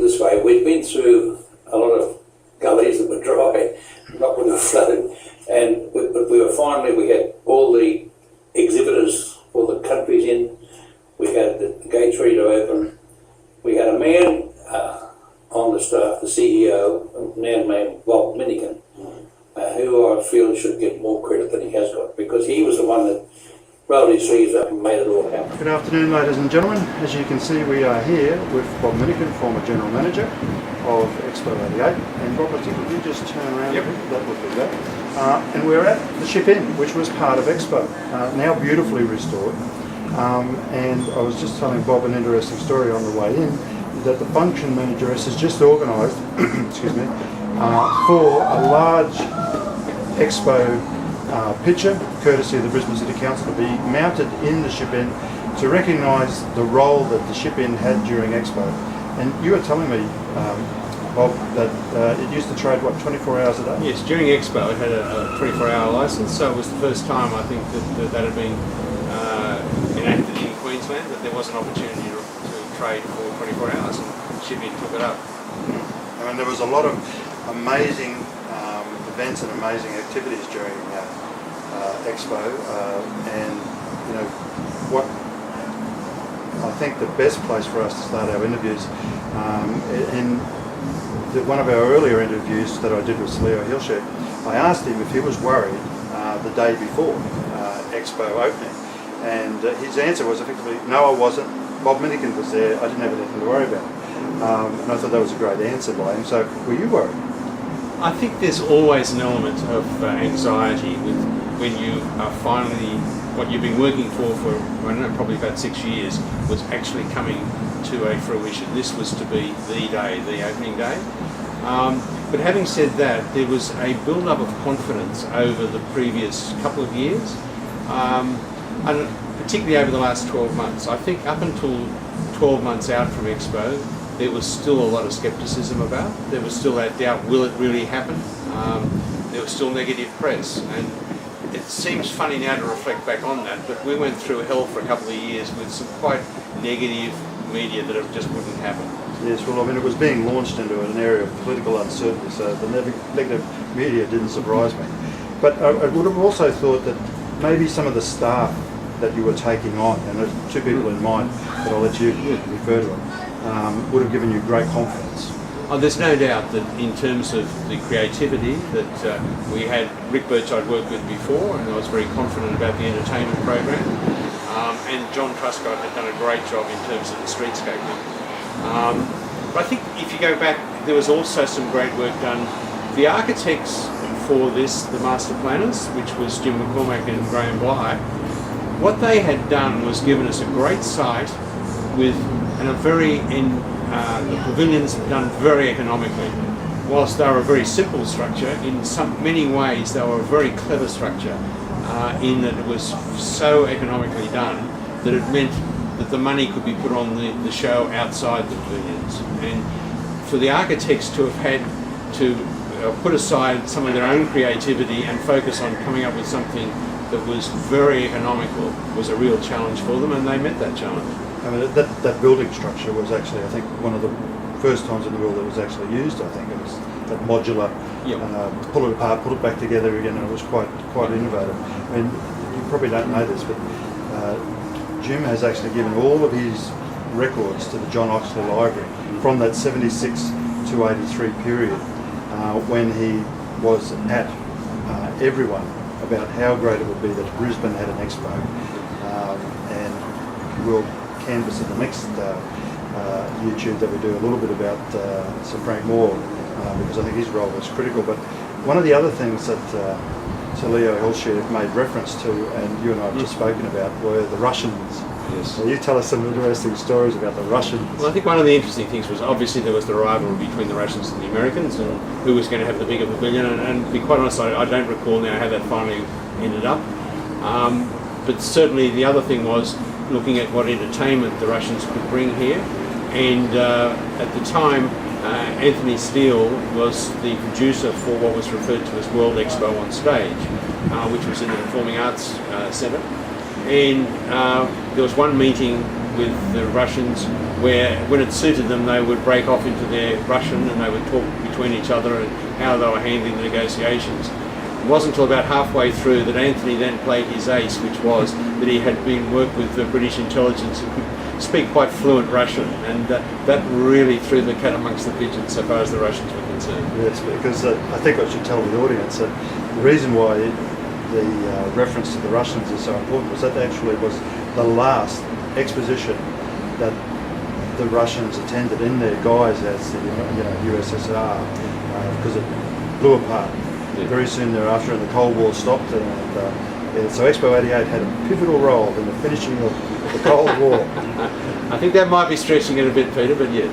this way, we'd been through a lot of gullies that were dry, not that were flooded, and we had all the exhibitors, all the countries in, we had the gates ready to open, we had a man on the staff, the CEO, a man named Bob Minikin, who I feel should get more credit than he has got, because he was the one that rolled his sleeves up and made it all happen. Good afternoon, ladies and gentlemen. As you can see, we are here with Bob Minikin, former General Manager of Expo 88. And Bob, I think if you just turn around, yep. That would be that. And we're at the Ship Inn, which was part of Expo, now beautifully restored. And I was just telling Bob an interesting story on the way in, that the function manageress has just organised, excuse me, for a large Expo picture, courtesy of the Brisbane City Council, to be mounted in the Ship Inn to recognise the role that the Ship Inn had during Expo. And you were telling me, Bob, that it used to trade, what, 24 hours a day? Yes, during Expo it had a 24-hour licence, so it was the first time I think that had been enacted in Queensland, that there was an opportunity to trade for 24 hours, and Ship Inn took it up. I mean, there was a lot of amazing events and amazing activities during Expo, and you know what, I think the best place for us to start our interviews, in one of our earlier interviews that I did with Leo Hilscher, I asked him if he was worried the day before Expo opening, and his answer was effectively, no, I wasn't. Bob Minikin was there, I didn't have anything to worry about. And I thought that was a great answer by him. So were you worried? I think there's always an element of anxiety with when you are finally, what you've been working for I don't know, probably about 6 years, was actually coming to a fruition. This was to be the day, the opening day. But having said that, there was a build-up of confidence over the previous couple of years, and particularly over the last 12 months. I think up until 12 months out from Expo, there was still a lot of scepticism about. There was still that doubt, will it really happen? There was still negative press, and it seems funny now to reflect back on that, but we went through hell for a couple of years with some quite negative media that it just wouldn't happen. Yes, well, I mean, it was being launched into an area of political uncertainty, so the negative media didn't surprise me. But I would have also thought that maybe some of the staff that you were taking on, and there's two people in mind, but I'll let you refer to them, would have given you great confidence. Oh, there's no doubt that in terms of the creativity that we had Rick Birch I'd worked with before, and I was very confident about the entertainment program, and John Truscott had done a great job in terms of the streetscaping. But I think if you go back, there was also some great work done. The architects for this, the master planners, which was Jim McCormack and Graham Bly, what they had done was given us a great site with the pavilions done very economically. Whilst they were a very simple structure, in many ways they were a very clever structure, in that it was so economically done that it meant that the money could be put on the show outside the pavilions. And for the architects to have had to put aside some of their own creativity and focus on coming up with something that was very economical was a real challenge for them, and they met that challenge. I mean, that building structure was actually, I think, one of the first times in the world that it was actually used. I think it was that modular, pull it apart, put it back together again, and it was quite innovative. I mean, you probably don't know this, but Jim has actually given all of his records to the John Oxley Library from that 76 to 83 period, when he was at everyone about how great it would be that Brisbane had an expo, and we'll canvass in the next YouTube that we do a little bit about Sir Frank Moore, because I think his role was critical. But one of the other things that Sir Leo Hilscher made reference to, and you and I have just spoken about, were the Russians. Yes. So you tell us some interesting stories about the Russians. Well, I think one of the interesting things was obviously there was the rivalry between the Russians and the Americans, and who was going to have the bigger pavilion. And to be quite honest, I don't recall now how that finally ended up. But certainly the other thing was looking at what entertainment the Russians could bring here. And at the time, Anthony Steele was the producer for what was referred to as World Expo on Stage, which was in the Performing Arts Centre. And there was one meeting with the Russians, where when it suited them they would break off into their Russian and they would talk between each other and how they were handling the negotiations. It wasn't until about halfway through that Anthony then played his ace, which was that he had been worked with the British intelligence and could speak quite fluent Russian, and that really threw the cat amongst the pigeons so far as the Russians were concerned. Yes, because I think I should tell the audience that the reason why the reference to the Russians is so important was that actually was the last exposition that the Russians attended in their guise as the USSR, because it blew apart very soon thereafter, and the Cold War stopped, and so Expo 88 had a pivotal role in the finishing of the Cold War. I think that might be stretching it a bit, Peter, but yes.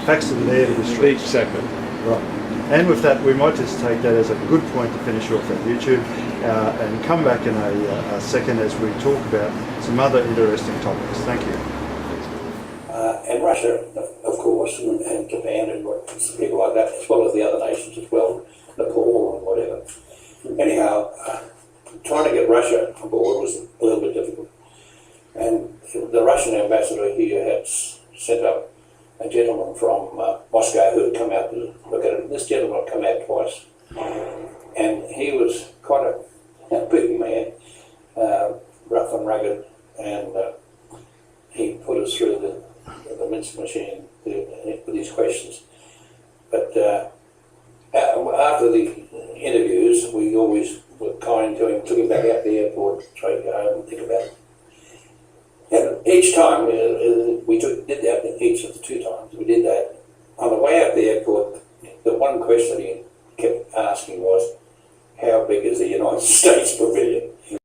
Facts are there to be stretched. Exactly. Right. And with that, we might just take that as a good point to finish off that YouTube and come back in a second as we talk about some other interesting topics. Thank you. And Russia, of course, and Japan and people like that, as well as the other nations as well, Nepal and whatever. Anyhow, trying to get Russia on board was a little bit difficult. And the Russian ambassador here had sent up a gentleman from Moscow who had come out to look at it. This gentleman had come out twice. And he was quite a big man, rough and rugged, and he put us through the mince machine with his questions. But after the interviews, we always were kind to him, took him back out to the airport, tried to go home and think about it. And each time, did that, each of the 2 times we did that, on the way out the airport, the one question he kept asking was, how big is the United States pavilion?